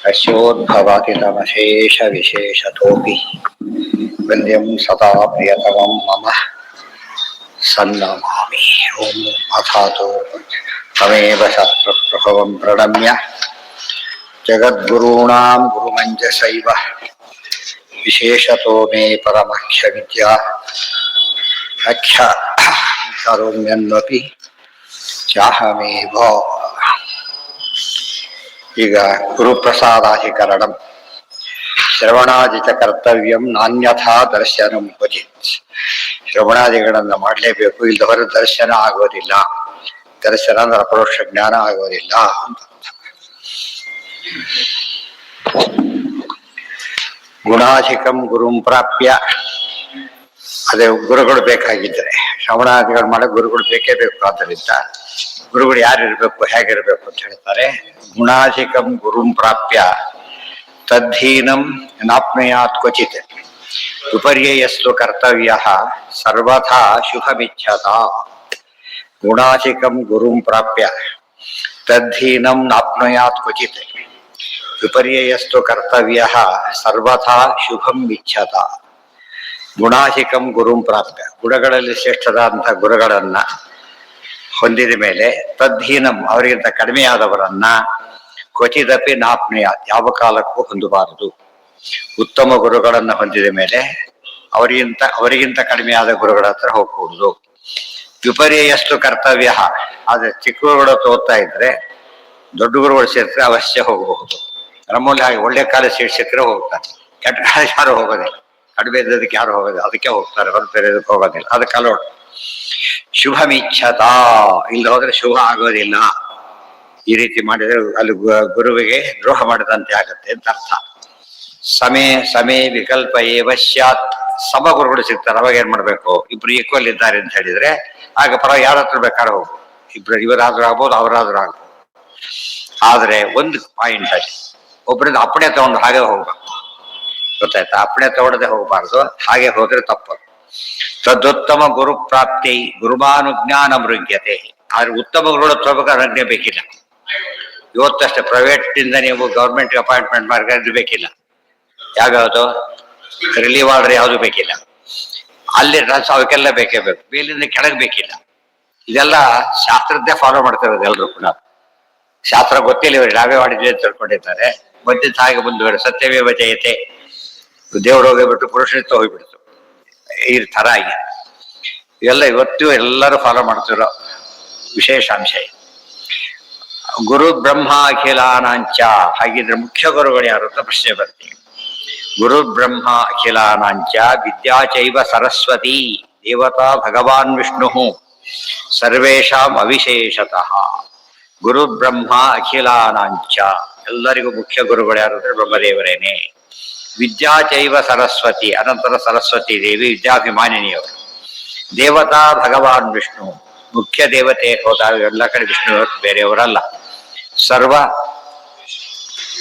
अस्योद्भवातितमशेषविशेषतोऽपि वन्द्यं सदा प्रियतमं मम सन्नमामि। ॐ अथातो तमेव शत्रुप्रभवं प्रणम्य जगद्गुरूणां गुरुमञ्जसैव विशेषतो मे परमख्यविद्या व्याख्य करोम्यन्वपि चाहमेव। ಈಗ ಗುರುಪ್ರಸಾದಾಧಿಕರಣಂ ಶ್ರವಣಾದಿ ಚ ಕರ್ತವ್ಯಂ ನಾನ್ಯಥಾ ದರ್ಶನಂ ಕ್ವಚಿತ್. ಶ್ರವಣಾದಿಗಳನ್ನು ಮಾಡಲೇಬೇಕು, ಇಲ್ಲದವರ ದರ್ಶನ ಆಗೋದಿಲ್ಲ. ದರ್ಶನ ಅಂದ್ರೆ ಅಪರೋಕ್ಷ ಜ್ಞಾನ ಆಗೋದಿಲ್ಲ ಅಂತ. ಗುಣಾಧಿಕಂ ಗುರುಂ ಪ್ರಾಪ್ಯ, ಅದೇ ಗುರುಗಳು ಬೇಕಾಗಿದ್ದರೆ ಶ್ರವಣಾದಿಗಳು ಮಾಡೋ ಗುರುಗಳು ಬೇಕೇ ಬೇಕು. ಆದ್ದರಿಂದ ಗುರುಗಳು ಯಾರಿರ್ಬೇಕು, ಹೇಗಿರ್ಬೇಕು ಅಂತ ಹೇಳ್ತಾರೆ. ಗುಣಾಧಿಕಂ ಗುರುಂ ಪ್ರಾಪ್ಯ ತದ್ಧೀನಂ ನಾಪ್ನುಯಾತ್ ಕ್ವಚಿತ್ ವಿಪರ್ಯಯಸ್ತು ಕರ್ತವ್ಯ ಸರ್ವಥಾ ಶುಭಮಿಚ್ಛತ. ಗುಣಾಧಿಕಂ ಗುರುಂ ಪ್ರಾಪ್ಯ ತದ್ಧೀನಂ ನಾಪ್ನುಯಾತ್ ಕ್ವಚಿತ್ ವಿಪರ್ಯಯಸ್ತು ಕರ್ತವ್ಯ ಸರ್ವಥಾ ಶುಭಂ ಇಚ್ಛತ. ಗುಣಾಧಿಕಂ ಗುರುಂ ಪ್ರಾಪ್ಯ, ಗುಣಗಳಲ್ಲಿ ಶ್ರೇಷ್ಠರಾದಂಥ ಗುರುಗಳನ್ನ ಹೊಂದಿದ ಮೇಲೆ ತದ್ಧೀನಂ ಅವರಿಗಿಂತ ಕಡಿಮೆಯಾದವರನ್ನ ಕ್ವಚಿದಪಿ ನಾಪ್ನುಯಾತ್, ಯಾವ ಕಾಲಕ್ಕೂ ಹೊಂದಬಾರದು. ಉತ್ತಮ ಗುರುಗಳನ್ನ ಹೊಂದಿದ ಮೇಲೆ ಅವರಿಗಿಂತ ಕಡಿಮೆಯಾದ ಗುರುಗಳ ಹತ್ರ ಹೋಗ್ಕೂಡುದು. ವಿಪರ್ಯಯಸ್ತು ಕರ್ತವ್ಯ, ಆದ್ರೆ ಚಿಕ್ಕ ಗುರುಗಳು ತೋರ್ತಾ ಇದ್ರೆ ದೊಡ್ಡ ಗುರುಗಳು ಸೇರಿದ್ರೆ ಅವಶ್ಯ ಹೋಗಬಹುದು. ನಮ್ಮಲ್ಲಿ ಹಾಗೆ ಒಳ್ಳೆ ಕಾಲ ಸೀಟ್ ಸಿಕ್ಕರೆ ಹೋಗ್ತಾರೆ, ಕೆಟ್ಟ ಕಾಲ ಯಾರು ಹೋಗೋದಿಲ್ಲ. ಕಡಿಮೆ ಇದ್ದದಕ್ಕೆ ಯಾರು ಹೋಗೋದಿಲ್ಲ, ಅದಕ್ಕೆ ಹೋಗ್ತಾರೆ, ಹೊರ ಬೇರೆದಕ್ಕೆ ಹೋಗೋದಿಲ್ಲ. ಅದಕ್ಕೆ ಅಲೋಡ್. ಶುಭಮಿಚ್ಛತಾ, ಇಲ್ಲಿ ಹೋದ್ರೆ ಶುಭ ಆಗೋದಿಲ್ಲ. ಈ ರೀತಿ ಮಾಡಿದ್ರೆ ಅಲ್ಲಿ ಗುರುವಿಗೆ ದ್ರೋಹ ಮಾಡದಂತೆ ಆಗತ್ತೆ ಅಂತ ಅರ್ಥ. ಸಮೇ ವಿಕಲ್ಪ ಏವ ಸ್ಯಾತ್, ಸಮ ಗುರುಗಳು ಸಿಗ್ತಾರೆ. ಅವಾಗ ಏನ್ ಮಾಡ್ಬೇಕು? ಇಬ್ರು ಈಕ್ವಲ್ ಇದ್ದಾರೆ ಅಂತ ಹೇಳಿದ್ರೆ ಆಗ ಪರ ಯಾರ ಹತ್ರ ಬೇಕಾದ್ರೆ ಹೋಗು. ಇವರಾದ್ರೂ ಆಗ್ಬೋದು, ಅವರಾದ್ರೂ ಆಗ್ಬೋದು. ಆದ್ರೆ ಒಂದು ಪಾಯಿಂಟ್ ಅಲ್ಲಿ, ಒಬ್ಬರಿಂದ ಅಪ್ಪಣೆ ತಗೊಂಡು ಹಾಗೆ ಹೋಗ್ಬೇಕು. ಗೊತ್ತಾಯ್ತಾ? ಅಪ್ಪಣೆ ತಗೊಳ್ಳದೆ ಹೋಗಬಾರ್ದು, ಹಾಗೆ ಹೋದ್ರೆ ತಪ್ಪು. ತದೋತ್ತಮ ಗುರು ಪ್ರಾಪ್ತಿ ಗುರುಮಾನುಜ್ಞಾನ ಮೃಗ್ಯತೆ. ಆದ್ರೆ ಉತ್ತಮ ಗುರುಗಳು ತಗೋಬೇಕಾದ್ರೆ ಅಜ್ಞೆ ಬೇಕಿಲ್ಲ. ಇವತ್ತಷ್ಟೇ ಪ್ರೈವೇಟ್ ಇಂದ ನೀವು ಗೌರ್ಮೆಂಟ್ ಅಪಾಯಿಂಟ್ಮೆಂಟ್ ಮಾಡಿದ್ರೆ ಬೇಕಿಲ್ಲ. ಯಾವ್ದು ರಿಲೀವ್ ಆರ್ಡರ್ ಯಾವ್ದು ಬೇಕಿಲ್ಲ. ಅಲ್ಲಿ ಅವಕ್ಕೆಲ್ಲ ಬೇಕೇ ಬೇಕು. ಮೇಲಿಂದ ಕೆಳಗೆ ಬೇಕಿಲ್ಲ. ಇದೆಲ್ಲ ಶಾಸ್ತ್ರದ್ದೇ ಫಾಲೋ ಮಾಡ್ತಿರೋದು ಎಲ್ರು ಕೂಡ. ಶಾಸ್ತ್ರ ಗೊತ್ತಿಲ್ಲ ಇವ್ರಿಗೆ, ನಾವೇ ಮಾಡಿದ್ವಿ ಅಂತ ತಿಳ್ಕೊಂಡಿದ್ದಾರೆ. ಬಂದಿದ್ದ ಹಾಗೆ ಮುಂದುವರೆ ಸತ್ಯವೇ ಜಯತೆ. ದೇವ್ರು ಹೋಗಿಬಿಟ್ಟು ಪುರುಷನಿತ್ವ ಹೋಗ್ಬಿಡ್ತು. ಈ ತರ ಆಗಿ ಇವೆಲ್ಲ ಇವತ್ತು ಎಲ್ಲರೂ ಫಾಲೋ ಮಾಡ್ತಿರೋ ವಿಶೇಷಾಂಶ. ಗುರು ಬ್ರಹ್ಮ ಅಖಿಲಾನಾಂಚ, ಹಾಗಿದ್ರೆ ಮುಖ್ಯ ಗುರುಗಳು ಯಾರು ಅಂತ ಪ್ರಶ್ನೆ ಬರ್ತೀವಿ. ಗುರು ಬ್ರಹ್ಮ ಅಖಿಲಾನಾಂಚ ವಿದ್ಯಾ ಚೈವ ಸರಸ್ವತಿ ದೇವತಾ ಭಗವಾನ್ ವಿಷ್ಣು ಸರ್ವೇಷಾಂ ಅವಿಶೇಷತಃ. ಗುರು ಬ್ರಹ್ಮ ಅಖಿಲಾನಾಂಚ, ಎಲ್ಲರಿಗೂ ಮುಖ್ಯ ಗುರುಗಳು ಯಾರು ಅಂದ್ರೆ ಬ್ರಹ್ಮದೇವರೇನೆ. ವಿದ್ಯಾ ಚೈವ ಸರಸ್ವತಿ, ಅನಂತರ ಸರಸ್ವತಿ ದೇವಿ ವಿದ್ಯಾಭಿಮಾನಿನಿಯವರು. ದೇವತಾ ಭಗವಾನ್ ವಿಷ್ಣು, ಮುಖ್ಯ ದೇವತೆ ಹೋದಾಗ ಎಲ್ಲ ಕಡೆ ವಿಷ್ಣು ಬೇರೆಯವರಲ್ಲ. ಸರ್ವ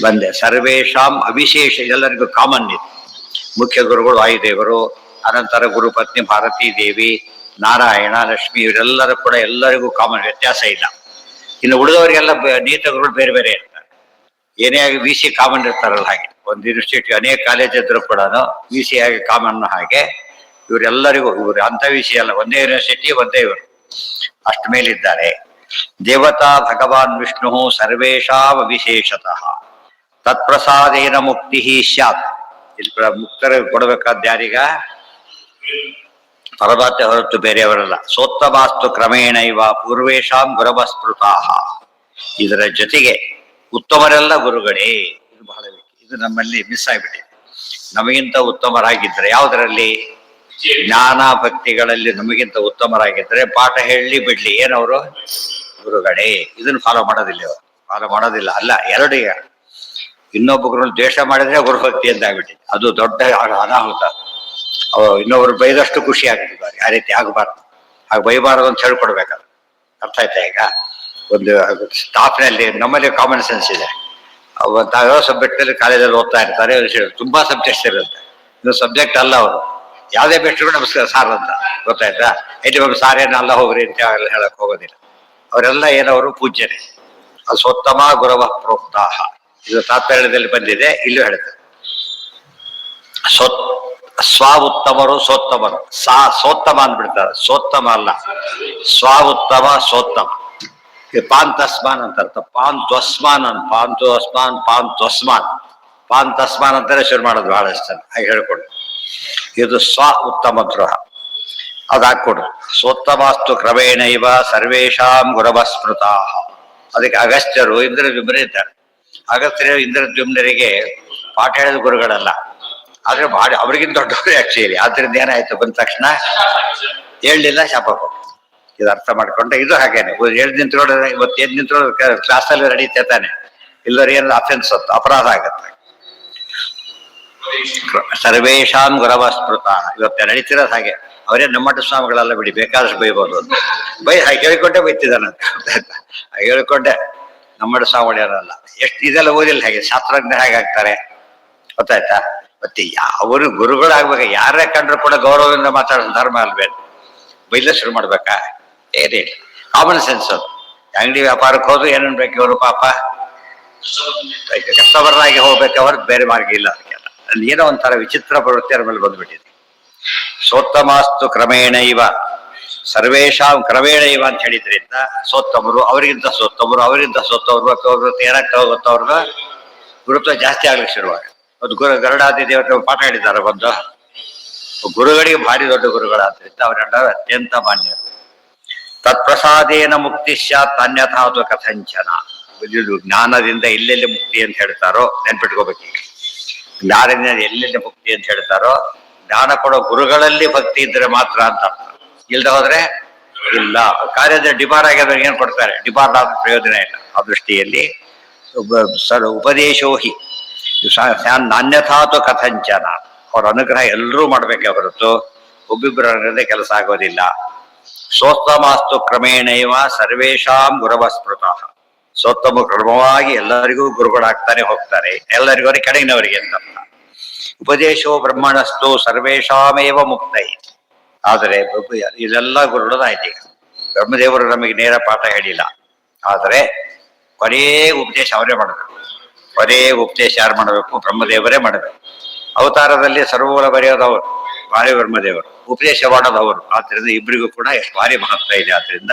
ಬಂದೆ ಸರ್ವೇಶಾಂ ಅವಿಶೇಷ, ಎಲ್ಲರಿಗೂ ಕಾಮನ್ ಇದೆ. ಮುಖ್ಯ ಗುರುಗಳು ವಾಯುದೇವರು, ಅನಂತರ ಗುರುಪತ್ನಿ ಭಾರತೀ ದೇವಿ, ನಾರಾಯಣ, ಲಕ್ಷ್ಮಿ, ಇವರೆಲ್ಲರೂ ಕೂಡ ಎಲ್ಲರಿಗೂ ಕಾಮನ್, ವ್ಯತ್ಯಾಸ ಇಲ್ಲ. ಇನ್ನು ಉಳಿದವರಿಗೆಲ್ಲ ನೀತ ಗುರುಗಳು ಬೇರೆ ಬೇರೆ ಇರ್ತಾರೆ. ಏನೇ ಆಗಿ ವಿ ಸಿ ಕಾಮನ್ ಇರ್ತಾರಲ್ಲ, ಹಾಗೆ ಒಂದು ಯೂನಿವರ್ಸಿಟಿ ಅನೇಕ ಕಾಲೇಜ್ ಇದ್ರು ಕೂಡ ವಿ ಸಿ ಆಗಿ ಕಾಮನ್ ಹಾಗೆ ಇವರೆಲ್ಲರಿಗೂ, ಇವರು ಅಂತ ವಿಷಯ ಅಲ್ಲ, ಒಂದೇ ಯೂನಿವರ್ಸಿಟಿ ಒಂದೇ ಇವರು, ಅಷ್ಟ ಮೇಲಿದ್ದಾರೆ. ದೇವತಾ ಭಗವಾನ್ ವಿಷ್ಣು ಸರ್ವೇಷಾಂ ವಿಶೇಷತಃ ತತ್ಪ್ರಸಾದೇನ ಮುಕ್ತಿ ಸ್ಯಾತ್. ಇಲ್ಲಿ ಮುಕ್ತರ ಕೊಡಬೇಕಾದ ಯಾರೀಗ? ಪರಮಾತ್ಮ ಹೊರತು ಬೇರೆಯವರಲ್ಲ. ಸೋತ್ತಮಾಸ್ತು ಕ್ರಮೇಣ ಇವ ಪೂರ್ವೇಶಾಂ ಗುರವಸ್ಮೃತಾಃ. ಇದರ ಜೊತೆಗೆ ಉತ್ತಮರೆಲ್ಲ ಗುರುಗಳೇ. ಇದು ಬಹಳ ಇದು ನಮ್ಮಲ್ಲಿ ಮಿಸ್ ಆಗಿಬಿಟ್ಟಿದೆ. ನಮಗಿಂತ ಉತ್ತಮರಾಗಿದ್ರೆ ಯಾವುದರಲ್ಲಿ? ಜ್ಞಾನ ಭಕ್ತಿಗಳಲ್ಲಿ ನಮಗಿಂತ ಉತ್ತಮರಾಗಿದ್ರೆ ಪಾಠ ಹೇಳಿ ಬಿಡ್ಲಿ, ಏನವರು ಗುರುಗಳೇ. ಇದನ್ನು ಫಾಲೋ ಮಾಡೋದಿಲ್ಲ, ಫಾಲೋ ಮಾಡೋದಿಲ್ಲ. ಅಲ್ಲ, ಎರಡು. ಇನ್ನೊಬ್ಬ ಗುರು ದ್ವೇಷ ಮಾಡಿದ್ರೆ ಗುರುಭಕ್ತಿ ಅಂತ ಆಗ್ಬಿಟ್ಟಿದೆ. ಅದು ದೊಡ್ಡ ಅನಾಹುತ. ಇನ್ನೊಬ್ರು ಬೈದಷ್ಟು ಖುಷಿ ಆಗ್ತಿದ್ದಾರೆ. ಆ ರೀತಿ ಆಗಬಾರ್ದು. ಹಾಗೆ ಬೈಬಾರದು ಅಂತ ಹೇಳ್ಕೊಡ್ಬೇಕಾದ್ರೆ. ಅರ್ಥ ಆಯ್ತಾ? ಈಗ ಒಂದು ಸ್ಟಾಫ್ನಲ್ಲಿ ನಮ್ಮಲ್ಲಿ ಕಾಮನ್ ಸೆನ್ಸ್ ಇದೆ. ಯಾವ ಸಬ್ಜೆಕ್ಟ್ ಅಲ್ಲಿ ಕಾಲೇಜಲ್ಲಿ ಓದ್ತಾ ಇರ್ತಾರೆ, ತುಂಬಾ ಸಬ್ಜೆಕ್ಟ್ಸ್ ಇರುತ್ತೆ. ಇದು ಸಬ್ಜೆಕ್ಟ್ ಅಲ್ಲ, ಅವರು ಯಾವುದೇ ಬೆಸ್ಟ್ ನಮಸ್ಕಾರ ಸಾರ್ ಅಂತ, ಗೊತ್ತಾಯ್ತಾ? ಒಬ್ಬರು ಸಾರೇನ ಅಲ್ಲ ಹೋಗ್ರಿ ಅಂತ ಹೇಳಕ್ ಹೋಗೋದಿಲ್ಲ. ಅವರೆಲ್ಲ ಏನವರು ಪೂಜ್ಯರೇ. ಅದು ಸ್ವತ್ತಮ ಗುರವ ಪ್ರೋಕ್ತಾಹ. ಇದು ತಾತ್ಪರ್ಯದಲ್ಲಿ ಬಂದಿದೆ, ಇಲ್ಲೂ ಹೇಳ್ತಾರೆ. ಸ್ವ ಉತ್ತಮರು ಸೋತ್ತಮರು, ಸೋತ್ತಮ ಅಂದ್ಬಿಡ್ತಾರೆ, ಸೋತ್ತಮ ಅಲ್ಲ, ಸ್ವ ಉತ್ತಮ ಸೋತ್ತಮ. ಪಾಂತಸ್ಮಾನ್ ಅಂತ ಅರ್ಥ. ಪಾಂತ್ವಸ್ಮಾನ್ ಅಂತ, ಪಾಂತ್ವಸ್ಮಾನ್ ಪಾಂತ್ವಸ್ಮಾನ್ ಪಾಂತಸ್ಮಾನ್ ಅಂತಾನೆ ಶುರು ಮಾಡೋದು ಬಹಳಷ್ಟು ಜನ, ಹಾಗೆ ಹೇಳ್ಕೊಡು. ಇದು ಸ್ವ ಉತ್ತಮ ದ್ರೋಹ, ಅದು ಹಾಕ್ಕೊಡು. ಸೋತ್ತಮಾಸ್ತು ಕ್ರಮೇಣ ಇವ ಸರ್ವೇಷಾಂ ಗುರವಸ್ಮೃತಾ. ಅದಕ್ಕೆ ಅಗಸ್ತ್ಯರು ಇಂದ್ರದ್ಯುಮ್ನ ಇದ್ದಾರೆ. ಅಗಸ್ತ್ಯರು ಇಂದ್ರದ್ಯುಮ್ನರಿಗೆ ಪಾಠ ಹೇಳಿದ ಗುರುಗಳಲ್ಲ, ಆದ್ರೆ ಭಾಳ ಅವ್ರಿಗಿಂತ ದೊಡ್ಡವರು ಆಕ್ಚುಲಿ. ಆದ್ರಿಂದ ಏನಾಯ್ತು, ಬಂದ ತಕ್ಷಣ ಹೇಳಲಿಲ್ಲ, ಶಾಪ ಕೊಟ್ಟು. ಇದು ಅರ್ಥ ಮಾಡ್ಕೊಂಡ್ರೆ ಇದು ಹಾಗೇನೆ. ಎದ್ದು ನಿಂತ್ಕೊಂಡ್ರೆ ಇವತ್ತು ಎದ್ದು ನಿಂತ್ಕೊಂಡ್ರೆ ಕ್ಲಾಸಲ್ಲಿ ನಡೀತಾ ತಾನೆ, ಇಲ್ಲವ್ರು ಏನಾದ್ರು ಅಫೆನ್ಸ್ ಅಪರಾಧ ಆಗತ್ತೆ. ಸರ್ವೇಶಾಂ ಗುರವಸ್ಮೃತ ಇವತ್ತು ನಡೀತಿರೋದು ಹಾಗೆ. ಅವರೇ ನಮ್ಮಟ ಸ್ವಾಮಿಗಳೆಲ್ಲ ಬಿಡಿ, ಬೇಕಾದಷ್ಟು ಬೈಬೋದು ಅಂತ ಹಾಗೆ ಹೇಳಿಕೊಂಡೆ ಬೈತಿದ್ದಾನಂತ. ಹಾಗೆ ಹೇಳಿಕೊಂಡೆ ನಮ್ಮಟ ಸ್ವಾಮಿಗಳಲ್ಲ. ಎಷ್ಟು ಇದೆಲ್ಲ ಓದಿಲ್ಲ, ಹಾಗೆ ಶಾಸ್ತ್ರಜ್ಞ ಹೇಗಾಗ್ತಾರೆ ಗೊತ್ತಾಯ್ತಾ? ಮತ್ತೆ ಅವರು ಗುರುಗಳಾಗ್ಬೇಕು. ಯಾರೇ ಕಂಡ್ರು ಕೂಡ ಗೌರವದಿಂದ ಮಾತಾಡೋ ಧರ್ಮ ಅಲ್ವೇನು? ಬೈಲ ಶುರು ಮಾಡ್ಬೇಕಾ? ಏನೇ ಕಾಮನ್ ಸೆನ್ಸ್ ಅದು. ಅಂಗಡಿ ವ್ಯಾಪಾರಕ್ಕೆ ಹೋದ್ರು ಏನೇನು ಬೇಕು ಇವರು ಪಾಪ ಕಸ್ಟಮರ್ನಾಗಿ ಹೋಗ್ಬೇಕು, ಅವ್ರಿಗೆ ಬೇರೆ ಮಾರ್ಗ ಇಲ್ಲ. ಅದಕ್ಕೆಲ್ಲ ಅಲ್ಲಿ ಏನೋ ಒಂಥರ ವಿಚಿತ್ರ ಪ್ರವೃತ್ತಿ ಅವ್ರ ಮೇಲೆ ಬಂದ್ಬಿಟ್ಟಿದೆ. ಸೋತ್ತಮಾಸ್ತು ಕ್ರಮೇಣ ಇವ ಸರ್ವೇಶಾಂ ಕ್ರಮೇಣ ಇವ ಅಂತ ಹೇಳಿದ್ರಿಂದ ಸೋತ್ತಮರು, ಅವರಿಗಿಂತ ಸೋತ್ತಮರು, ಅವರಿಗಿಂತ ಸೋತ್ತವರು, ಅಥವಾ ಏನಾಗ್ತಾ ಹೋಗುತ್ತೋ ಅವ್ರಿಗೆ ಗುರುತ್ವ ಜಾಸ್ತಿ ಆಗ್ಲಿಕ್ಕೆ ಶುರುವಾಗ. ಒಂದು ಗರುಡಾದಿ ದೇವತೆ ಪಾಠ ಹೇಳಿದ್ದಾರೆ. ಒಂದು ಗುರುಗಳಿಗೆ ಭಾರಿ ದೊಡ್ಡ ಗುರುಗಳಾದ್ರಿಂದ ಅವರೆಲ್ಲ ಅತ್ಯಂತ ಮಾನ್ಯರು. ತತ್ಪ್ರಸಾದೇನ ಮುಕ್ತಿ ಸ್ಯಾತ್ ಅನ್ಯಥಾ ಅಥವಾ ಕಥಂಚನ. ಜ್ಞಾನದಿಂದ ಎಲ್ಲೆಲ್ಲಿ ಮುಕ್ತಿ ಅಂತ ಹೇಳ್ತಾರೋ ನೆನ್ಪಿಟ್ಕೋಬೇಕೀಗ. ಜ್ಞಾನದಿಂದ ಎಲ್ಲೆಲ್ಲಿ ಮುಕ್ತಿ ಅಂತ ಹೇಳ್ತಾರೋ, ಜ್ಞಾನ ಕೊಡೋ ಗುರುಗಳಲ್ಲಿ ಭಕ್ತಿ ಇದ್ರೆ ಮಾತ್ರ ಅಂತ ಅರ್ಥ. ಇಲ್ದ ಹೋದ್ರೆ ಇಲ್ಲ. ಕಾರ್ಯದ ಡಿಬಾರ್ ಆಗ್ಯದ ಏನ್ ಕೊಡ್ತಾರೆ? ಡಿಬಾರ್ ಆದ ಪ್ರಯೋಜನ ಇಲ್ಲ. ಆ ದೃಷ್ಟಿಯಲ್ಲಿ ಉಪದೇಶೋಹಿ ನಾನ್ಯಥಾತು ಕಥಂಚನ. ಅವ್ರ ಅನುಗ್ರಹ ಎಲ್ಲರೂ ಮಾಡ್ಬೇಕೆ ಹೊರತು ಒಬ್ಬಿಬ್ಬರ ಕೆಲಸ ಆಗೋದಿಲ್ಲ. ಸೋತ್ತಮಾಸ್ತು ಕ್ರಮೇಣೈವ ಸರ್ವೇಶಾಂ ಗುರವಸ್ಮೃತ. ಸೋತ್ತಮ ಕ್ರಮವಾಗಿ ಎಲ್ಲರಿಗೂ ಗುರುಗಳಾಗ್ತಾನೆ ಹೋಗ್ತಾರೆ, ಎಲ್ಲರಿಗೂ ಕೆಳಗಿನವರಿಗೆ ಅಂತ. ಉಪದೇಶೋ ಬ್ರಹ್ಮಣಸ್ತು ಸರ್ವೇಶಾಮೇವ ಮುಕ್ತೈ. ಆದರೆ ಇದೆಲ್ಲ ಗುರುಗಳದಾಯ್ತು. ಈಗ ಬ್ರಹ್ಮದೇವರು ನಮಗೆ ನೇರ ಪಾಠ ಹೇಳಿಲ್ಲ, ಆದರೆ ಕೊನೆಯ ಉಪದೇಶ ಅವರೇ ಮಾಡಬೇಕು. ಕೊನೆಯ ಉಪದೇಶ ಯಾರು ಮಾಡಬೇಕು? ಬ್ರಹ್ಮದೇವರೇ ಮಾಡಬೇಕು. ಅವತಾರದಲ್ಲಿ ಸರ್ವೂಲ ಬರೆಯೋದವರು ಭಾರಿ ಬ್ರಹ್ಮದೇವರು, ಉಪದೇಶ ಮಾಡೋದವರು. ಆದ್ರಿಂದ ಇಬ್ಬರಿಗೂ ಕೂಡ ಎಷ್ಟು ಭಾರಿ ಮಹತ್ವ ಇದೆ. ಆದ್ರಿಂದ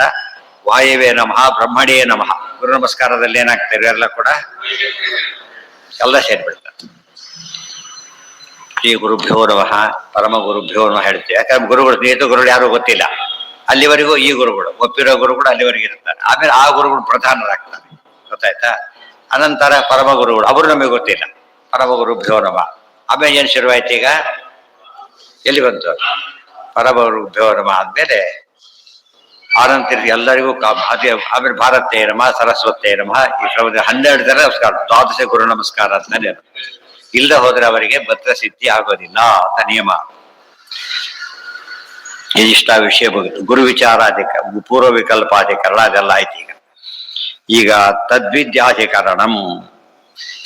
ವಾಯವೇ ನಮಃ ಬ್ರಹ್ಮಣೇ ನಮಃ. ಗುರು ನಮಸ್ಕಾರದಲ್ಲಿ ಏನಾಗ್ತಾರೆ ಎಲ್ಲ ಕೂಡ ಎಲ್ಲ ಸೇರ್ಬಿಡ್ತಾರೆ. ಶ್ರೀ ಗುರುಭ್ಯೋ ನಮಃ ಪರಮ ಗುರುಭ್ಯೋ ನಮಃ ಹೇಳ್ತೀವಿ. ಯಾಕಂದ್ರೆ ಗುರುಗಳು ಸ್ನೇಹಿತ ಗುರುಗಳು ಯಾರು ಗೊತ್ತಿಲ್ಲ, ಅಲ್ಲಿವರೆಗೂ ಈ ಗುರುಗಳು ಒಪ್ಪಿರೋ ಗುರುಗಳು ಅಲ್ಲಿವರೆಗೆ ಇರ್ತಾರೆ. ಆಮೇಲೆ ಆ ಗುರುಗಳು ಪ್ರಧಾನರಾಗ್ತಾರೆ, ಗೊತ್ತಾಯ್ತಾ? ಅನಂತರ ಪರಮ ಗುರುಗಳು, ಅವರು ನಮಗೆ ಗೊತ್ತಿಲ್ಲ. ಪರಮ ಗುರುಭ್ಯೋ ನಮಃ ಆಮೇಲೆ ಏನು ಶುರುವಾಯ್ತು? ಈಗ ಎಲ್ಲಿ ಬಂತು? ಪರಮ ಗುರುಭ್ಯೋ ನಮಃ ಆದ್ಮೇಲೆ ಆನಂತರ ಎಲ್ಲರಿಗೂ ಆಮೇಲೆ ಭಾರತೇ ನಮಃ ಸರಸ್ವತೇ ನಮಃ. ಈ ಕ್ರಮದ 12 ಜನ ನಮಸ್ಕಾರ, ದ್ವಾದಶ ಗುರು ನಮಸ್ಕಾರ ಅಂತಾನೆ. ಇಲ್ಲದೆ ಹೋದ್ರೆ ಅವರಿಗೆ ಭದ್ರ ಸಿದ್ಧಿ ಆಗೋದಿಲ್ಲ ಅಂತ ನಿಯಮ. ಇದಿಷ್ಟ ವಿಷಯ ಬಗುತ್ತೆ. ಗುರು ವಿಚಾರಾಧಿಕ ಪೂರ್ವ ವಿಕಲ್ಪಾಧಿಕರಣ ಅದೆಲ್ಲ ಆಯ್ತು. ಈಗ ತದ್ವಿದ್ಯಾಧಿಕರಣಂ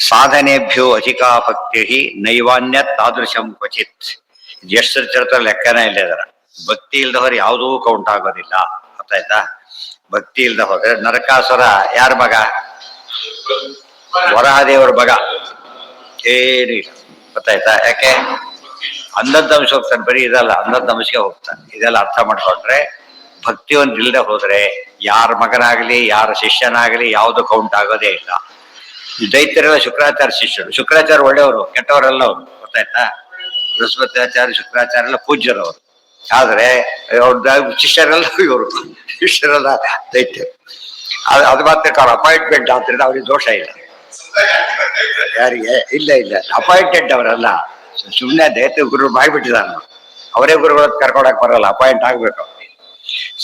ಸಾಧನೆಭ್ಯೋ ಅಧಿಕಾ ಭಕ್ತಿ ನೈವಾನ್ಯ ತಾದೃಶಂ ಕ್ವಚಿತ್. ಎಷ್ಟು ತಿಳ್ತಾರೆ ಲೆಕ್ಕನೇ ಇಲ್ಲ. ಇದರ ಭಕ್ತಿ ಇಲ್ದ ಹೋದ್ರೆ ಯಾವುದೂ ಕೌಂಟ್ ಆಗೋದಿಲ್ಲ, ಗೊತ್ತಾಯ್ತಾ? ಭಕ್ತಿ ಇಲ್ದ ಹೋದ್ರೆ ನರಕಾಸುರ ಯಾರ ಮಗ? ವರಾಹದೇವರ ಮಗ. ಏನು ಇಲ್ಲ, ಗೊತ್ತಾಯ್ತಾ? ಯಾಕೆ? ಅಂಧದ ಅಂಶ ಹೋಗ್ತಾನೆ, ಬರೀ ಇದಲ್ಲ ಅಂಧದ ಅಂಶಕ್ಕೆ ಹೋಗ್ತಾನೆ. ಇದೆಲ್ಲ ಅರ್ಥ ಮಾಡ್ಕೊಂಡ್ರೆ ಭಕ್ತಿ ಒಂದು ಇಲ್ಲದೆ ಹೋದ್ರೆ ಯಾರ ಮಗನಾಗ್ಲಿ ಯಾರ ಶಿಷ್ಯನಾಗ್ಲಿ ಯಾವುದು ಕೌಂಟ್ ಆಗೋದೇ ಇಲ್ಲ. ಈ ದೈತ್ಯರೆಲ್ಲ ಶುಕ್ರಾಚಾರ್ಯ ಶಿಷ್ಯರು. ಶುಕ್ರಾಚಾರ್ಯ ಒಳ್ಳೆಯವರು, ಕೆಟ್ಟವರೆಲ್ಲ ಅವರು, ಗೊತ್ತಾಯ್ತಾ? ಬೃಹಸ್ಪತ್ಯಾಚಾರ್ಯ ಶುಕ್ರಾಚಾರ್ಯ ಎಲ್ಲ ಪೂಜ್ಯರವರು. ಆದ್ರೆ ಅವ್ರ ಶಿಷ್ಯರೆಲ್ಲ ಇವರು, ಶಿಷ್ಯರೆಲ್ಲ ದೈತ್ಯರು. ಅದು ಮಾತ್ರ ಅವ್ರ ಅಪಾಯಿಂಟ್ಮೆಂಟ್ ಆದ್ರಿಂದ ಅವ್ರಿಗೆ ದೋಷ ಇಲ್ಲ. ಯಾರಿಗೆ? ಇಲ್ಲ ಇಲ್ಲ, ಅಪಾಯಿಂಟೆಡ್ ಅವರೆಲ್ಲ. ಸುಮ್ಮನೆ ದೈತ್ಯ ಗುರು ಮಾಡಿಬಿಟ್ಟಿದಾನ. ಅವರೇ ಗುರುಗಳ ಕರ್ಕೊಳಕ್ ಬರಲ್ಲ, ಅಪಾಯಿಂಟ್ ಆಗ್ಬೇಕು.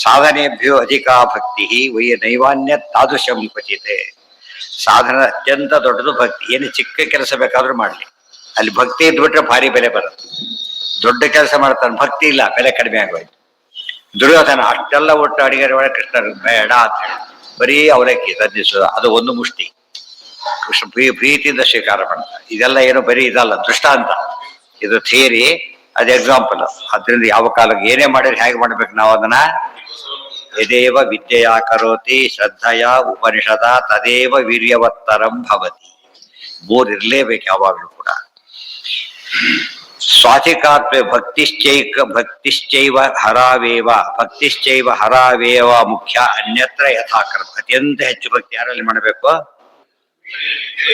ಸಾಧನೆಭ್ಯೋ ಅಧಿಕಾ ಭಕ್ತಿ ವೈ ನೈವಾನ್ಯ ತಾದೃಶಂ ಕ್ವಚಿತೆ. ಸಾಧನ ಅತ್ಯಂತ ದೊಡ್ಡದು ಭಕ್ತಿ. ಏನು ಚಿಕ್ಕ ಕೆಲಸ ಬೇಕಾದ್ರೂ ಮಾಡ್ಲಿ, ಅಲ್ಲಿ ಭಕ್ತಿ ಇದ್ಬಿಟ್ರೆ ಭಾರಿ ಬೆಲೆ ಬರುತ್ತೆ. ದೊಡ್ಡ ಕೆಲಸ ಮಾಡ್ತಾನೆ, ಭಕ್ತಿ ಇಲ್ಲ, ಬೆಲೆ ಕಡಿಮೆ ಆಗೋಯ್ತು. ದುರ್ಯೋಧನ ಅಷ್ಟೆಲ್ಲ ಒಟ್ಟು ಅಡಿಗೆ ಒಳಗೆ ಕೃಷ್ಣ ಬೇಡ ಅಂತ ಹೇಳಿ ಬರೀ ಅವಲಕ್ಕಿ ರದ್ದಿಸೋದು, ಅದು ಒಂದು ಮುಷ್ಟಿ. ಕೃಷ್ಣ ಪ್ರೀತಿಯಿಂದ ಸ್ವೀಕಾರ ಮಾಡ್ತಾರೆ. ಇದೆಲ್ಲ ಏನು ಬರೀ ಇದಲ್ಲ, ದೃಷ್ಟಾಂತ. ಇದು ಥಿಯರಿ, ಅದು ಎಕ್ಸಾಂಪಲ್. ಅದರಿಂದ ಯಾವ ಕಾಲಕ್ಕೆ ಏನೇ ಮಾಡಿದ್ರೆ ಹೇಗೆ ಮಾಡ್ಬೇಕು ನಾವು ಅದನ್ನ? ಯದೇವ ವಿದ್ಯೆಯ ಕರೋತಿ ಶ್ರದ್ಧೆಯ ಉಪನಿಷದ ತದೇವ ವೀರ್ಯವತ್ತರಂ ಭವತಿ. ಮೂರ್ ಇರ್ಲೇಬೇಕು ಯಾವಾಗ್ಲೂ ಕೂಡ. ಸ್ವಾಧಿಕಾತ್ವ ಭಕ್ತಿಶ್ಚೈವ ಹರಾವೇವ ಮುಖ್ಯ ಅನ್ಯತ್ರ ಯಥಾಕರ್ಮ. ಅತ್ಯಂತ ಹೆಚ್ಚು ಭಕ್ತಿ ಯಾರಲ್ಲಿ ಮಾಡಬೇಕು?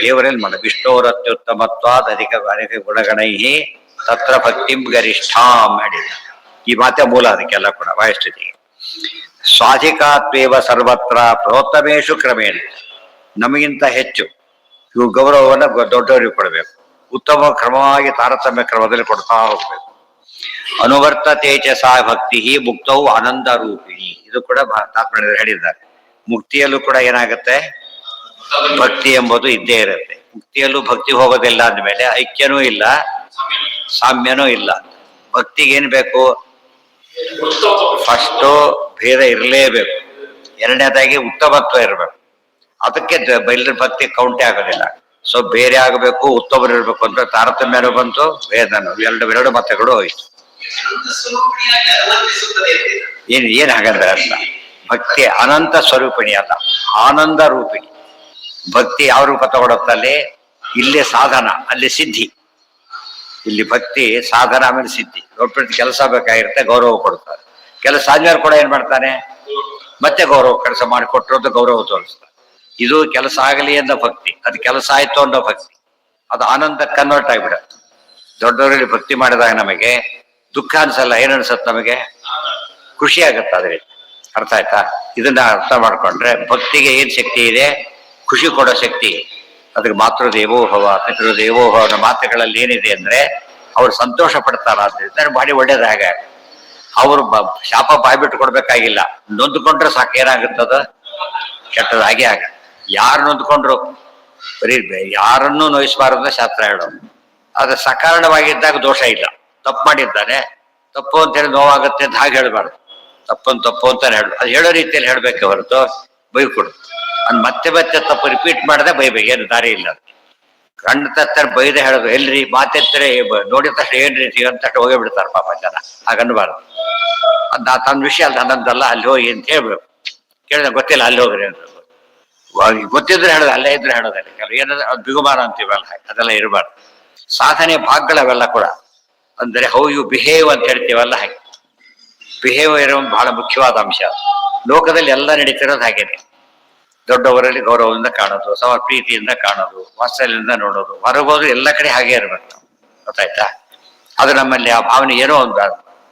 ದೇವರಲ್ಲಿ ಮಾಡ. ವಿಷ್ಣೋರತ್ಯುತ್ತಮತ್ವಾದ್ ಅಧಿಕ ಗುಣಗಣೈ ತತ್ರ ಭಕ್ತಿಂ ಗರಿಷ್ಠಾಂ ಮಾಡಿದ. ಈ ಮಾತೆ ಮೂಲ ಅದಕ್ಕೆಲ್ಲ ಕೂಡ ವಾಯುಸ್ಥಿತಿಗೆ. ಸ್ವಾಧಿಕಾತ್ವೇವ ಸರ್ವತ್ರ ಪ್ರೋತ್ತಮೇಶು ಕ್ರಮೇಣ. ನಮಗಿಂತ ಹೆಚ್ಚು ಇವು ಗೌರವವನ್ನು ದೊಡ್ಡವರಿಗೆ ಕೊಡಬೇಕು. ಉತ್ತಮ ಕ್ರಮವಾಗಿ ತಾರತಮ್ಯ ಕ್ರಮದಲ್ಲಿ ಕೊಡ್ತಾ ಹೋಗ್ಬೇಕು. ಅನುವರ್ತತೆ ಚ ಸಾ ಭಕ್ತಿ ಮುಕ್ತವು ಆನಂದ ರೂಪಿಣಿ. ಇದು ಕೂಡ ತಾತ್ಪರ್ಯದಲ್ಲಿ ಹೇಳಿದ್ದಾರೆ. ಮುಕ್ತಿಯಲ್ಲೂ ಕೂಡ ಏನಾಗುತ್ತೆ? ಭಕ್ತಿ ಎಂಬುದು ಇದ್ದೇ ಇರುತ್ತೆ. ಮುಕ್ತಿಯಲ್ಲೂ ಭಕ್ತಿ ಹೋಗೋದಿಲ್ಲ ಅಂದಮೇಲೆ ಐಕ್ಯನೂ ಇಲ್ಲ, ಸಾಮ್ಯನೂ ಇಲ್ಲ. ಭಕ್ತಿಗೆ ಏನ್ ಬೇಕು? ಫಸ್ಟು ಭೇದ ಇರಲೇಬೇಕು. ಎರಡನೇದಾಗಿ ಉತ್ತಮತ್ವ ಇರಬೇಕು. ಅದಕ್ಕೆ ಬೈಲಿನ ಭಕ್ತಿ ಕೌಂಟೇ ಆಗೋದಿಲ್ಲ. ಸೊ ಬೇರೆ ಆಗಬೇಕು, ಉತ್ತಮರು ಇರಬೇಕು ಅಂತ ತಾರತಮ್ಯನೂ ಬಂತು, ಭೇದನು. ಎರಡು ಮತಗಳು ಹೋಯ್ತು. ಏನ್ ಹಾಗಂದ್ರೆ ಅರ್ಥ? ಭಕ್ತಿ ಅನಂತ ಸ್ವರೂಪಿಣಿ ಅಲ್ಲ, ಆನಂದ ರೂಪಿಣಿ. ಭಕ್ತಿ ಯಾವ ರೂಪ ತಗೊಳುತ್ತಲ್ಲಿ? ಇಲ್ಲಿ ಸಾಧನ, ಅಲ್ಲಿ ಸಿದ್ಧಿ. ಇಲ್ಲಿ ಭಕ್ತಿ ಸಾಧನ, ಆಮೇಲೆ ಸಿದ್ಧಿ. ಒಬ್ಬರಿಗೆ ಕೆಲಸ ಬೇಕಾಗಿರುತ್ತೆ, ಗೌರವ ಕೊಡ್ತಾರೆ. ಕೆಲಸ ಆದ್ಮೇಲೆ ಕೂಡ ಏನ್ ಮಾಡ್ತಾನೆ? ಮತ್ತೆ ಗೌರವ ಕೆಲಸ ಮಾಡಿಕೊಟ್ರು ಅಂತ ಗೌರವ ತೋರಿಸ್ತಾರೆ. ಇದು ಕೆಲಸ ಆಗಲಿ ಅನ್ನೋ ಭಕ್ತಿ, ಅದು ಕೆಲಸ ಆಯ್ತು ಅನ್ನೋ ಭಕ್ತಿ. ಅದು ಆನಂದ ಕನ್ವರ್ಟ್ ಆಗಿಬಿಡುತ್ತೆ. ದೊಡ್ಡವರಲ್ಲಿ ಭಕ್ತಿ ಮಾಡಿದಾಗ ನಮಗೆ ದುಃಖ ಅನ್ಸಲ್ಲ. ಏನ್ ಅನ್ಸತ್ತೆ ನಮಗೆ? ಖುಷಿ ಆಗತ್ತೆ. ಅದ್ರಲ್ಲಿ ಅರ್ಥ ಆಯ್ತಾ? ಇದನ್ನ ಅರ್ಥ ಮಾಡ್ಕೊಂಡ್ರೆ ಭಕ್ತಿಗೆ ಏನ್ ಶಕ್ತಿ ಇದೆ? ಖುಷಿ ಕೊಡೋ ಶಕ್ತಿ. ಅದಕ್ಕೆ ಮಾತೃದೇವೋಭವ ಪಿತೃದೇವೋಭವ ಅನ್ನೋ ಮಾತುಗಳಲ್ಲಿ ಏನಿದೆ ಅಂದ್ರೆ ಅವ್ರು ಸಂತೋಷ ಪಡ್ತಾರ. ಅಂತ ಭಾರಿ ಒಳ್ಳೇದಾಗ ಅವ್ರು ಶಾಪ ಬಾಯ್ಬಿಟ್ಟು ಕೊಡ್ಬೇಕಾಗಿಲ್ಲ. ನೊಂದ್ಕೊಂಡ್ರೆ ಸಾಕು. ಏನಾಗುತ್ತದ? ಕೆಟ್ಟದಾಗಿ ಆಗ. ಯಾರು ನೊಂದ್ಕೊಂಡ್ರು ಬರೀ ಯಾರನ್ನೂ ನೋಯಿಸಬಾರದು ಶಾಸ್ತ್ರ ಹೇಳೋದು. ಅದು ಸಕಾರಣವಾಗಿದ್ದಾಗ ದೋಷ ಇಲ್ಲ. ತಪ್ಪು ಮಾಡಿದ್ದಾನೆ, ತಪ್ಪು ಅಂತ ಹೇಳಿ ನೋವಾಗುತ್ತೆ ಅಂತ ಹಾಗೆ ಹೇಳ್ಬಾರ್ದು. ತಪ್ಪು ಅಂತಾನೆ ಹೇಳು. ಅದು ಹೇಳೋ ರೀತಿಯಲ್ಲಿ ಹೇಳ್ಬೇಕೆ ಹೊರತು ಬೈಕೊಡು. ಅದ್ ಮತ್ತೆ ಮತ್ತೆ ತಪ್ಪು ರಿಪೀಟ್ ಮಾಡದೆ ಬೈಬೇಕು. ಏನು ದಾರಿ ಇಲ್ಲ. ಕಣ್ಣು ತತ್ತರ ಬೈದೆ ಹೇಳೋದು. ಎಲ್ರಿ ಮಾತೆತ್ತರೆ ನೋಡಿದ ತಕ್ಷಣ ಏನ್ರಿ ಅಂತ ಹೋಗೇ ಬಿಡ್ತಾರೆ ಪಾಪ ಜನ. ಹಾಗನ್ಬಾರ್ದು. ಅದ್ ತನ್ನ ವಿಷಯ ಅಲ್ಲ, ನನ್ನದಲ್ಲ, ಅಲ್ಲಿ ಹೋಗಿ ಅಂತ ಹೇಳ್ಬೇಕು. ಕೇಳಿದ್ರೆ ಗೊತ್ತಿಲ್ಲ, ಅಲ್ಲಿ ಹೋಗ್ರಿ ಅಂತ. ಗೊತ್ತಿದ್ರೆ ಹೇಳೋದು, ಅಲ್ಲೇ ಇದ್ರೆ ಹೇಳೋದಲ್ಲ. ಏನಾದ್ರೆ ಅದು ಬಿಗುಮಾನ ಅಂತೀವಲ್ಲ, ಅದೆಲ್ಲ ಇರಬಾರ್ದು. ಸಾಧನೆ ಭಾಗಗಳವೆಲ್ಲ ಕೂಡ. ಅಂದ್ರೆ ಹೌ ಯು ಬಿಹೇವ್ ಅಂತ ಹೇಳ್ತೀವಲ್ಲ, ಹಾಗೆ ಬಿಹೇವ್ ಇರೋ ಬಹಳ ಮುಖ್ಯವಾದ ಅಂಶ. ಲೋಕದಲ್ಲಿ ಎಲ್ಲ ನಡೀತಿರೋದು ಹಾಗೇನೆ. ದೊಡ್ಡವರಲ್ಲಿ ಗೌರವದಿಂದ ಕಾಣೋದು, ಪ್ರೀತಿಯಿಂದ ಕಾಣೋದು, ವಾತ್ಸಲ್ಯದಿಂದ ನೋಡೋದು. ಹೊರಗೋದು ಎಲ್ಲ ಕಡೆ ಹಾಗೆ ಇರ್ಬೇಕು ನಾವು. ಗೊತ್ತಾಯ್ತಾ? ಅದು ನಮ್ಮಲ್ಲಿ ಆ ಭಾವನೆ ಏನೋ ಒಂದು.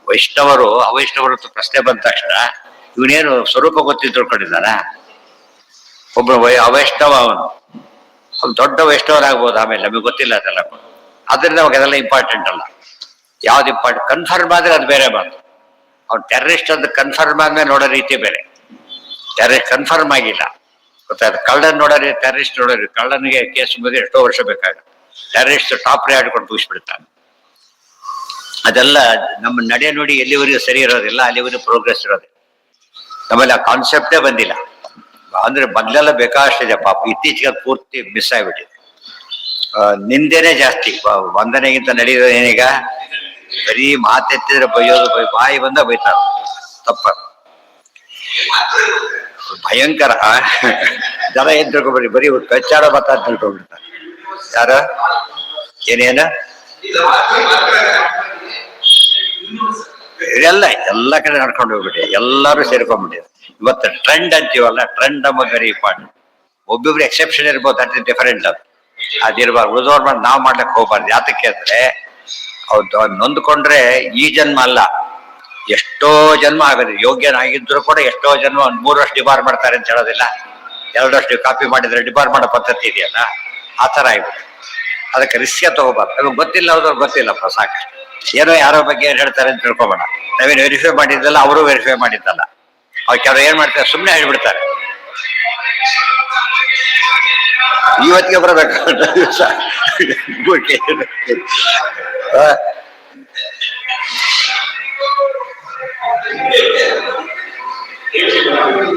ವೈಷ್ಣವರು ಅವೈಷ್ಣವರು ಪ್ರಶ್ನೆ ಬಂದ ತಕ್ಷಣ ಇವನೇನು ಸ್ವರೂಪ ಗೊತ್ತಿದ್ದು ತಿಳ್ಕೊಂಡಿದ್ದಾನ? ಒಬ್ಬ ಅವೈಷ್ಣವ, ಅವನು ದೊಡ್ಡ ವೈಷ್ಣವರಾಗ್ಬೋದು. ಆಮೇಲೆ ನಮಗೆ ಗೊತ್ತಿಲ್ಲ ಅದೆಲ್ಲ. ಅದರಿಂದ ಅವಾಗ ಅದೆಲ್ಲ ಇಂಪಾರ್ಟೆಂಟ್ ಅಲ್ಲ. ಯಾವ್ದು ಇಂಪಾರ್ಟೆಂಟ್? ಕನ್ಫರ್ಮ್ ಆದ್ರೆ ಅದು ಬೇರೆ ಮಾತು. ಅವ್ನು ಟೆರರಿಸ್ಟ್ ಅಂತ ಕನ್ಫರ್ಮ್ ಆದ್ಮೇಲೆ ನೋಡೋ ರೀತಿ ಬೇರೆ. ಟೆರರಿಸ್ಟ್ ಕನ್ಫರ್ಮ್ ಆಗಿಲ್ಲ, ಗೊತ್ತಾಯ್ತು. ಕಳ್ಳನ್ ನೋಡೋರಿ, ಟೆರರಿಸ್ಟ್ ನೋಡೋರಿ. ಕಳ್ಳನಿಗೆ ಕೇಸ್ ಮುಗಿದ್ರೆ ಎಷ್ಟೋ ವರ್ಷ ಬೇಕಾಗುತ್ತೆ. ಟೆರರಿಸ್ಟ್ ಟಾಪ್ ಆಡ್ಕೊಂಡು ಮುಗಿಸ್ಬಿಡ್ತಾನೆ. ಅದೆಲ್ಲ ನಮ್ಮ ನಡೆ ನೋಡಿ ಎಲ್ಲಿವರೆಗೂ ಸರಿ ಇರೋದಿಲ್ಲ, ಅಲ್ಲಿವರೆಗೂ ಪ್ರೋಗ್ರೆಸ್ ಇರೋದಿಲ್ಲ. ನಮ್ಮಲ್ಲಿ ಆ ಕಾನ್ಸೆಪ್ಟೇ ಬಂದಿಲ್ಲ. ಅಂದ್ರೆ ಮೊದಲೆಲ್ಲ ಬೇಕಾಷ್ಟಿದೆ ಪಾಪ. ಇತ್ತೀಚೆಗೆ ಪೂರ್ತಿ ಮಿಸ್ ಆಗಿಬಿಟ್ಟಿದೆ. ನಿಂದೆನೆ ಜಾಸ್ತಿ. ವಂದನೆಗಿಂತ ನಡೆಯೋದು ಏನೀಗ? ಬರೀ ಮಾತೆತ್ತಿದ್ರೆ ಬೈಯೋದು, ಬಾಯಿ ಬಂದ ಬೈತಾರ. ತಪ್ಪ, ಭಯಂಕರ. ಜನ ಏನ್ ತಿಳ್ಕೊಬೇಡಿ, ಬರೀ ಕಚ್ಚಾಡೋ ಮಾತಾಡ್ ತಿಳ್ಕೊಂಡ್ಬಿಡ್ತಾರೆ. ಯಾರ ಏನೇನ ಎಲ್ಲ ಕಡೆ ನಡ್ಕೊಂಡು ಹೋಗ್ಬಿಟ್ಟೆ. ಎಲ್ಲರೂ ಸೇರ್ಕೊಂಡ್ಬಿಟ್ಟಿದೆ. ಇವತ್ತು ಟ್ರೆಂಡ್ ಅಂತೀವಲ್ಲ, ಟ್ರೆಂಡ್ ನಮಗೆ ವೆರಿ ಇಂಪಾರ್ಟೆಂಟ್. ಒಬ್ಬೊಬ್ರು ಎಕ್ಸೆಪ್ಷನ್ ಇರ್ಬೋದು, ದಟ್ ಇಸ್ ಡಿಫರೆಂಟ್. ಅದಿರ್ಬಾರ್ದು. ಉಳಿದವ್ರ ಮಾಡಿ ನಾವು ಮಾಡ್ಲಿಕ್ಕೆ ಹೋಗ್ಬಾರ್ದು. ಯಾತಕ್ಕೆ ಅಂದ್ರೆ ಅವ್ರು ನೊಂದ್ಕೊಂಡ್ರೆ ಈ ಜನ್ಮ ಅಲ್ಲ, ಎಷ್ಟೋ ಜನ್ಮ ಆಗೋದು. ಯೋಗ್ಯನಾಗಿದ್ರು ಕೂಡ ಎಷ್ಟೋ ಜನ್ಮ. 3 ವರ್ಷ ಡಿಬಾರ್ ಮಾಡ್ತಾರೆ ಅಂತ ಹೇಳೋದಿಲ್ಲ. 2 ವರ್ಷ ಕಾಪಿ ಮಾಡಿದ್ರೆ ಡಿಬಾರ್ ಮಾಡೋ ಪದ್ಧತಿ ಇದೆಯಲ್ಲ, ಆ ಥರ ಆಗಿದೆ. ಅದಕ್ಕೆ ರಿಸ್ಕ್ ತಗೋಬಾರ್ದು. ನಮಗೆ ಗೊತ್ತಿಲ್ಲ, ಹೋದವ್ರು ಗೊತ್ತಿಲ್ಲಪ್ಪ, ಸಾಕಷ್ಟು. ಏನೋ ಯಾರೋ ಬಗ್ಗೆ ಏನ್ ಹೇಳ್ತಾರೆ ಅಂತ ತಿಳ್ಕೊಬೇಡ. ನಾವೇನು ವೆರಿಫೈ ಮಾಡಿದ್ದಲ್ಲ, ಅವರು ವೆರಿಫೈ ಮಾಡಿದ್ದಲ್ಲ. ಅವ್ರು ಕೆಲವರು ಏನ್ ಮಾಡ್ತಾರೆ, ಸುಮ್ಮನೆ ಹೇಳ್ಬಿಡ್ತಾರೆ. ಇವತ್ತಿಗೆ ಬರಬೇಕು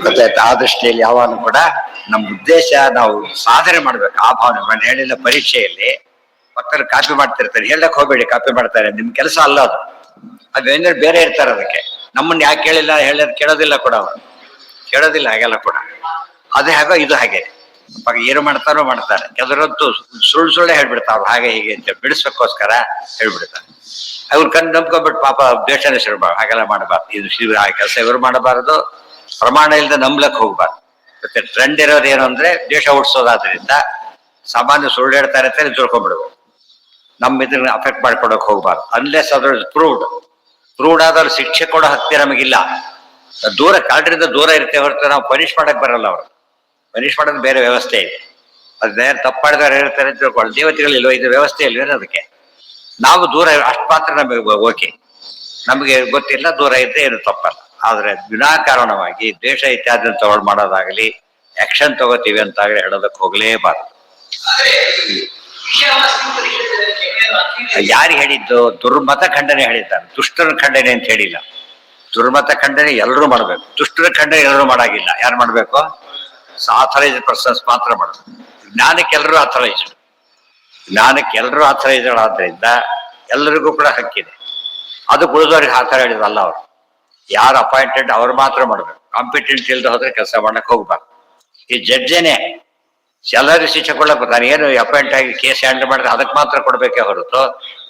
ಗೊತ್ತಾಯ್ತು. ಆ ದೃಷ್ಟಿಯಲ್ಲಿ ಯಾವಾಗಲೂ ಕೂಡ ನಮ್ಮ ಉದ್ದೇಶ ನಾವು ಸಾಧನೆ ಮಾಡ್ಬೇಕು. ಆ ಭಾವನೆ ನಾನು ಹೇಳಿಲ್ಲ. ಪರೀಕ್ಷೆಯಲ್ಲಿ ಮಕ್ಕಳು ಕಾಪಿ ಮಾಡ್ತಿರ್ತಾರೆ, ಹೇಳಕ್ ಹೋಗ್ಬೇಡಿ ಕಾಪಿ ಮಾಡ್ತಾರೆ, ನಿಮ್ ಕೆಲಸ ಅಲ್ಲ ಅದು. ಅದೇಂದ್ರೆ ಬೇರೆ ಇರ್ತಾರೆ. ಅದಕ್ಕೆ ನಮ್ಮನ್ನ ಯಾಕೆ ಕೇಳಿಲ್ಲ, ಹೇಳೋದು ಕೇಳೋದಿಲ್ಲ ಕೂಡ, ಅವರು ಕೇಳೋದಿಲ್ಲ. ಹಾಗೆಲ್ಲ ಕೂಡ ಅದೇ ಹಾಗೋ ಇದು ಹಾಗೆ. ಏನು ಮಾಡ್ತಾರೋ ಮಾಡ್ತಾರೆ. ಕೆಲವರಂತೂ ಸುಳ್ಳೆ ಹೇಳ್ಬಿಡ್ತಾವ್ರು, ಹಾಗೆ ಹೀಗೆ ಅಂತ ಬಿಡಿಸೋಕ್ಕೋಸ್ಕರ ಹೇಳ್ಬಿಡ್ತಾರೆ. ಅವ್ರು ಕಣ್ಣು ನಂಬ್ಕೊಂಡ್ಬಿಟ್ಟು ಪಾಪ ದ್ವೇಷನೇ ಶುರು ಹಾಗೆಲ್ಲ ಮಾಡಬಾರ್ದು. ಇದು ಆ ಕೆಲಸ ಇವರು ಮಾಡಬಾರದು, ಪ್ರಮಾಣ ಇಲ್ಲದೆ ನಂಬ್ಲಕ್ ಹೋಗ್ಬಾರ್ದು. ಮತ್ತೆ ಟ್ರೆಂಡ್ ಇರೋದು ಏನು ಅಂದ್ರೆ ದ್ವೇಷ ಹುಡ್ಸೋದಾದ್ರಿಂದ ಸಾಮಾನ್ಯ ಸುಳ್ಳು ಹೇಳ್ತಾರೆ ಅಂತ ತಿಳ್ಕೊಂಡ್ಬಿಡ್ಬೇಕು. ನಮ್ಮ ಇದನ್ನ ಅಫೆಕ್ಟ್ ಮಾಡ್ಕೊಡಕ್ ಹೋಗ್ಬಾರ್ದು. ಅನ್ಲೆಸ್ ಅದ್ರ ಪ್ರೂವ್ಡ್ ಆದವ್ರು ಶಿಕ್ಷೆ ಕೊಡೋ ಹಕ್ತಿ ನಮಗಿಲ್ಲ. ದೂರ ಕಾಡ್ರಿಂದ ದೂರ ಇರ್ತೇವೆ ಹೊರತು ನಾವು ಪನಿಷ್ ಮಾಡಕ್ ಬರಲ್ಲ. ಅವ್ರು ಪನಿಷ್ ಮಾಡೋದು ಬೇರೆ ವ್ಯವಸ್ಥೆ ಇದೆ. ಅದೇನು ತಪ್ಪು ಮಾಡಿದವ್ರು ಹೇಳ್ತಾರೆ ಅಂತ ತಿಳ್ಕೊಳ್ಳಿ. ದೇವತೆಗಳಿಲ್ವ, ಇದು ವ್ಯವಸ್ಥೆ ಇಲ್ವೇನೋ ಅದಕ್ಕೆ. ನಾವು ದೂರ ಅಷ್ಟು ಮಾತ್ರ ನಮಗೆ ಓಕೆ, ನಮಗೆ ಗೊತ್ತಿಲ್ಲ, ದೂರ ಇದ್ದರೆ ಏನು ತಪ್ಪಲ್ಲ. ಆದ್ರೆ ವಿನಾಕಾರಣವಾಗಿ ದ್ವೇಷ ಇತ್ಯಾದಿ ತಗೊಂಡು ಮಾಡೋದಾಗಲಿ ಆಕ್ಷನ್ ತಗೋತೀವಿ ಅಂತಾಗಲಿ ಹೇಳೋದಕ್ಕೆ ಹೋಗ್ಲೇಬಾರದು. ಯಾರು ಹೇಳಿದ್ದು? ದುರ್ಮತ ಖಂಡನೆ ಹೇಳಿದ್ದಾರೆ, ದುಷ್ಟರ ಖಂಡನೆ ಅಂತ ಹೇಳಿಲ್ಲ. ದುರ್ಮತ ಖಂಡನೆ ಎಲ್ಲರೂ ಮಾಡ್ಬೇಕು, ದುಷ್ಟರ ಖಂಡನೆ ಎಲ್ಲರೂ ಮಾಡಾಗಿಲ್ಲ. ಯಾರು ಮಾಡ್ಬೇಕು? ಆಥರೈಸ್ಡ್ ಪರ್ಸನ್ಸ್ ಮಾತ್ರ ಮಾಡಬೇಕು. ಜ್ಞಾನಕ್ಕೆಲ್ಲರೂ ಆಥರೈಸ್ಡ್, ಜ್ಞಾನಕ್ಕೆಲ್ಲರೂ ಆಥರೈಸ್ಡ್ ಆದ್ರಿಂದ ಎಲ್ಲರಿಗೂ ಕೂಡ ಹಕ್ಕಿದೆ. ಅದು ಉಳಿದವ್ರಿಗೆ ಆಥರ ಹೇಳಿದಲ್ಲ. ಅವರು ಯಾರು ಅಪಾಯಿಂಟೆಡ್ ಅವ್ರು ಮಾತ್ರ ಮಾಡ್ಬೇಕು. ಕಾಂಪಿಟೆಂಟ್ ಇಲ್ದ ಹೋದ್ರೆ ಕೆಲಸ ಮಾಡಕ್ ಹೋಗ್ಬಾರ್ದು. ಈ ಜಡ್ಜೇನೆ ಎಲ್ಲರಿಗೂ ಶಿಕ್ಷೆ ಕೊಡಕ್ ಬರ್ತಾನೆ. ಏನು ಅಪಾಯಿಂಟ್ ಆಗಿ ಕೇಸ್ ಹ್ಯಾಂಡಲ್ ಮಾಡಿದ್ರೆ ಅದಕ್ಕೆ ಮಾತ್ರ ಕೊಡ್ಬೇಕೇ ಹೊರತು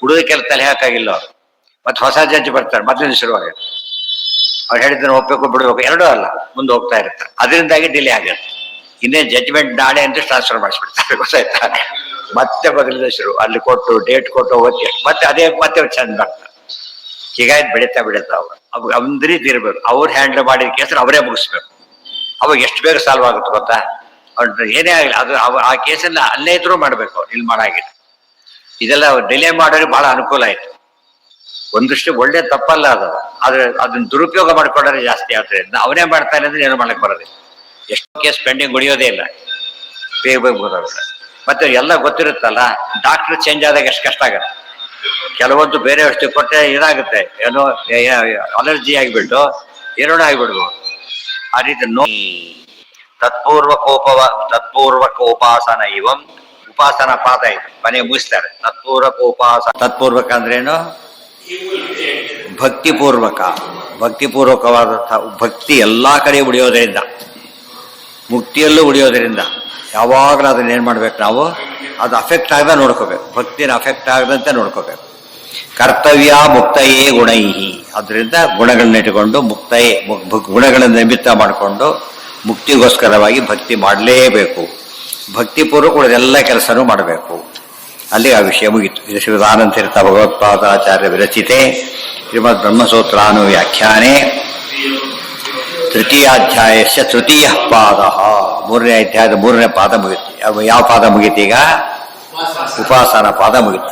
ಹುಡುಗಕ್ಕೆಲ್ಲ ತಲೆ ಹಾಕಾಗಿಲ್ಲ ಅವರು. ಮತ್ತೆ ಹೊಸ ಜಡ್ಜ್ ಬರ್ತಾರೆ, ಮೊದಲಿನ ಶುರುವಾಗಿ ಅವ್ರು ಹೇಳಿದ್ದನ್ನು ಒಪ್ಪಬೇಕು ಬಿಡ್ಬೇಕು, ಎರಡೂ ಅಲ್ಲ, ಮುಂದೆ ಹೋಗ್ತಾ ಇರ್ತಾರೆ. ಅದರಿಂದಾಗಿ ಡಿಲೇ ಆಗುತ್ತೆ. ಇನ್ನೇ ಜಡ್ಜ್ಮೆಂಟ್ ನಾಳೆ ಅಂತ ಟ್ರಾನ್ಸ್ಫರ್ ಮಾಡಿಸ್ಬಿಡ್ತಾರೆ, ಗೊತ್ತಾಯ್ತಾ? ಮತ್ತೆ ಮೊದಲಿಂದ ಶುರು, ಅಲ್ಲಿ ಕೊಟ್ಟು ಡೇಟ್ ಕೊಟ್ಟು ಹೋಗೋದು ಮತ್ತೆ ಅದೇ ಮತ್ತೆ ಚಂದ ಮಾಡ್ತಾರೆ. ಹೀಗಾಗಿ ಬೆಳೀತಾ ಅವ್ರು ಒಂದ್ ರೀತಿ ಇರ್ಬೇಕು. ಅವ್ರು ಹ್ಯಾಂಡಲ್ ಮಾಡಿದ ಕೇಸನ್ನು ಅವರೇ ಮುಗಿಸ್ಬೇಕು. ಅವಾಗ ಎಷ್ಟು ಬೇಗ ಸಾಲ್ವ್ ಆಗುತ್ತೆ ಗೊತ್ತಾ? ಅವ್ರು ಏನೇ ಆಗಲಿ ಅದು ಆ ಕೇಸನ್ನ ಅಲ್ಲೇ ಇದ್ರೂ ಮಾಡ್ಬೇಕು, ಅವ್ರು ಇಲ್ಲಿ ಮಾಡಾಗಿಲ್ಲ. ಇದೆಲ್ಲ ಡಿಲೇ ಮಾಡೋರಿಗೆ ಬಹಳ ಅನುಕೂಲ ಆಯ್ತು. ಒಂದಷ್ಟು ಒಳ್ಳೆ ತಪ್ಪಲ್ಲ ಅದು, ಆದ್ರೆ ಅದನ್ನ ದುರುಪಯೋಗ ಮಾಡ್ಕೊಂಡ್ರೆ ಜಾಸ್ತಿ ಆದ್ರಿಂದ ಅವನೇ ಮಾಡ್ತಾನೆ ಅಂದ್ರೆ ಏನು ಮಾಡಕ್ ಬರೋದಿಲ್ಲ. ಎಷ್ಟು ಕೇಸ್ ಪೆಂಡಿಂಗ್ ಉಳಿಯೋದೇ ಇಲ್ಲ, ಬೇಗ ಗೊತ್ತಾಗುತ್ತೆ. ಮತ್ತೆ ಎಲ್ಲ ಗೊತ್ತಿರುತ್ತಲ್ಲ, ಡಾಕ್ಟರ್ ಚೇಂಜ್ ಆದಾಗ ಎಷ್ಟು ಕಷ್ಟ ಆಗುತ್ತೆ. ಕೆಲವೊಂದು ಬೇರೆ ವಸ್ತು ಕೊಟ್ಟರೆ ಇದಾಗುತ್ತೆ, ಏನೋ ಅಲರ್ಜಿ ಆಗಿಬಿಟ್ಟು ಏನೋ ಆಗಿಬಿಡ್ಬೋದು. ಆ ರೀತಿ ತತ್ಪೂರ್ವಕ ಉಪಾಸನ ಇವಂ ಉಪಾಸನ ಪಾದ ಇದು ಮನೆ ಮುಗಿಸ್ತಾರೆ. ತತ್ಪೂರ್ವಕ ಅಂದ್ರೇನು? ಭಕ್ತಿಪೂರ್ವಕವಾದಂತಹ ಭಕ್ತಿ ಎಲ್ಲಾ ಕಡೆ ಉಳಿಯೋದರಿಂದ, ಮುಕ್ತಿಯಲ್ಲೂ ಉಳಿಯೋದರಿಂದ ಯಾವಾಗಲೂ ಅದನ್ನ ಏನ್ ಮಾಡ್ಬೇಕು ನಾವು? ಅದು ಅಫೆಕ್ಟ್ ಆಗದ ನೋಡ್ಕೋಬೇಕು, ಭಕ್ತಿನ ಅಫೆಕ್ಟ್ ಆಗದಂತೆ ನೋಡ್ಕೋಬೇಕು. ಕರ್ತವ್ಯ ಮುಕ್ತಯೇ ಗುಣೈಹಿ, ಅದರಿಂದ ಗುಣಗಳನ್ನ ಇಟ್ಟುಕೊಂಡು ಗುಣಗಳನ್ನು ನಿಮಿತ್ತ ಮಾಡಿಕೊಂಡು ಮುಕ್ತಿಗೋಸ್ಕರವಾಗಿ ಭಕ್ತಿ ಮಾಡಲೇಬೇಕು. ಭಕ್ತಿಪೂರ್ವಕ ಉಳಿದೆಲ್ಲ ಕೆಲಸನೂ ಮಾಡಬೇಕು. ಅಲ್ಲಿ ಆ ವಿಷಯ ಮುಗಿತು. ಇದು ಶ್ರೀಮದಾನಂದ ತೀರ್ಥ ಭಗವತ್ಪಾದಾಚಾರ್ಯ ವಿರಚಿತೆ ಶ್ರೀಮದ್ ಬ್ರಹ್ಮಸೂತ್ರಾನು ವ್ಯಾಖ್ಯಾನೆ ತೃತೀಯಾಧ್ಯಾಯಸ್ಯ ತೃತೀಯ ಪಾದ. ಮೂರನೇ ಅಧ್ಯಾಯದ ಮೂರನೇ ಪಾದ ಮುಗಿತು. ಯಾವ ಪಾದ ಮುಗಿತು? ಈಗ ಉಪಾಸನ ಪಾದ ಮುಗಿತು.